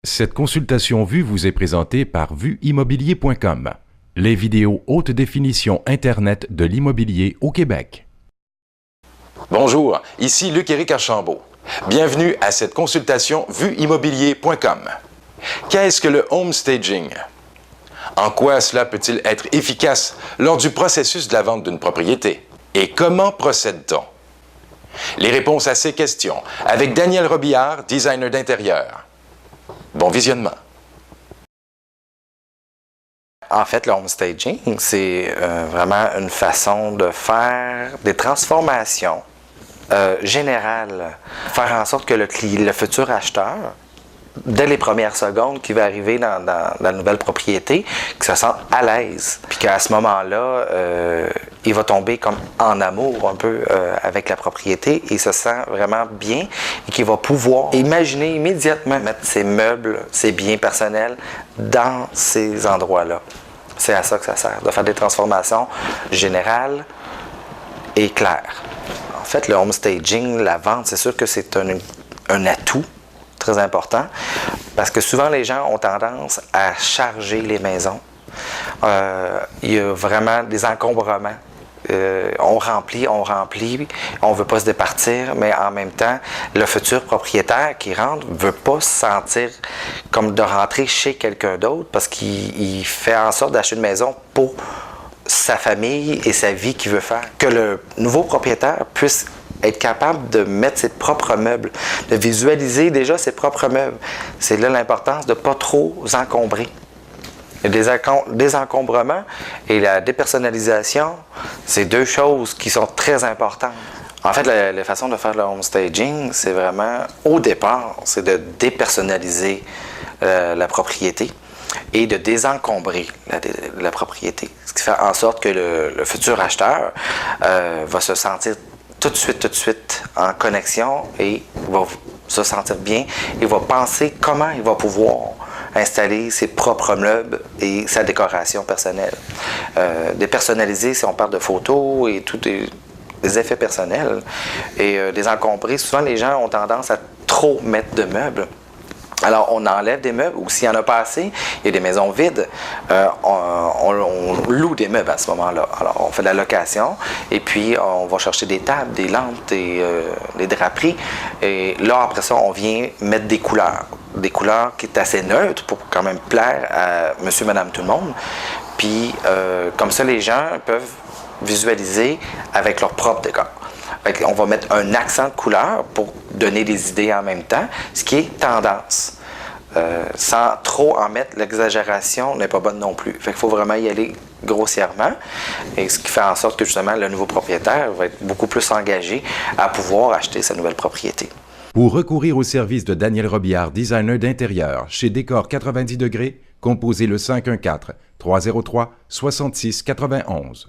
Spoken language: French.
Cette consultation vue vous est présentée par vueimmobilier.com, les vidéos haute définition Internet de l'immobilier au Québec. Bonjour, ici Luc-Éric Archambault. Bienvenue à cette consultation vueimmobilier.com. Qu'est-ce que le home staging? En quoi cela peut-il être efficace lors du processus de la vente d'une propriété? Et comment procède-t-on? Les réponses à ces questions avec Daniel Robillard, designer d'intérieur. Bon visionnement. En fait, le home staging, c'est vraiment une façon de faire des transformations générales, faire en sorte que le futur acheteur, dès les premières secondes qui va arriver dans la nouvelle propriété, qu'il se sente à l'aise. Puis qu'à ce moment-là, il va tomber comme en amour un peu avec la propriété et se sent vraiment bien et qu'il va pouvoir imaginer immédiatement mettre ses meubles, ses biens personnels dans ces endroits-là. C'est à ça que ça sert, de faire des transformations générales et claires. En fait, le home staging, la vente, c'est sûr que c'est un atout très important, parce que souvent les gens ont tendance à charger les maisons. Il y a vraiment des encombrements. On remplit, on ne veut pas se départir, mais en même temps, le futur propriétaire qui rentre ne veut pas se sentir comme de rentrer chez quelqu'un d'autre, parce qu'il fait en sorte d'acheter une maison pour sa famille et sa vie qu'il veut faire. Que le nouveau propriétaire puisse être capable de mettre ses propres meubles, de visualiser déjà ses propres meubles. C'est là l'importance de ne pas trop encombrer. Les désencombrement et la dépersonnalisation, c'est deux choses qui sont très importantes. En fait, la façon de faire le home staging, c'est vraiment, au départ, c'est de dépersonnaliser la propriété et de désencombrer la propriété. Ce qui fait en sorte que le futur acheteur va se sentir tout de suite en connexion et va se sentir bien et va penser comment il va pouvoir installer ses propres meubles et sa décoration personnelle. Dépersonnaliser, si on parle de photos et tous des effets personnels, et désencombrer, souvent les gens ont tendance à trop mettre de meubles. Alors, on enlève des meubles, ou s'il n'y en a pas assez, il y a des maisons vides, on loue des meubles à ce moment-là. Alors, on fait de la location, et puis on va chercher des tables, des lampes, des draperies, et là, après ça, on vient mettre des couleurs qui est assez neutres pour quand même plaire à monsieur, madame, tout le monde. Puis, comme ça, les gens peuvent visualiser avec leur propre décor. On va mettre un accent de couleur pour donner des idées en même temps, ce qui est tendance. Sans trop en mettre, l'exagération n'est pas bonne non plus. Fait qu'il faut vraiment y aller grossièrement, et ce qui fait en sorte que justement le nouveau propriétaire va être beaucoup plus engagé à pouvoir acheter sa nouvelle propriété. Pour recourir au service de Daniel Robillard, designer d'intérieur, chez Décor 90°, composez le 514-303-6691.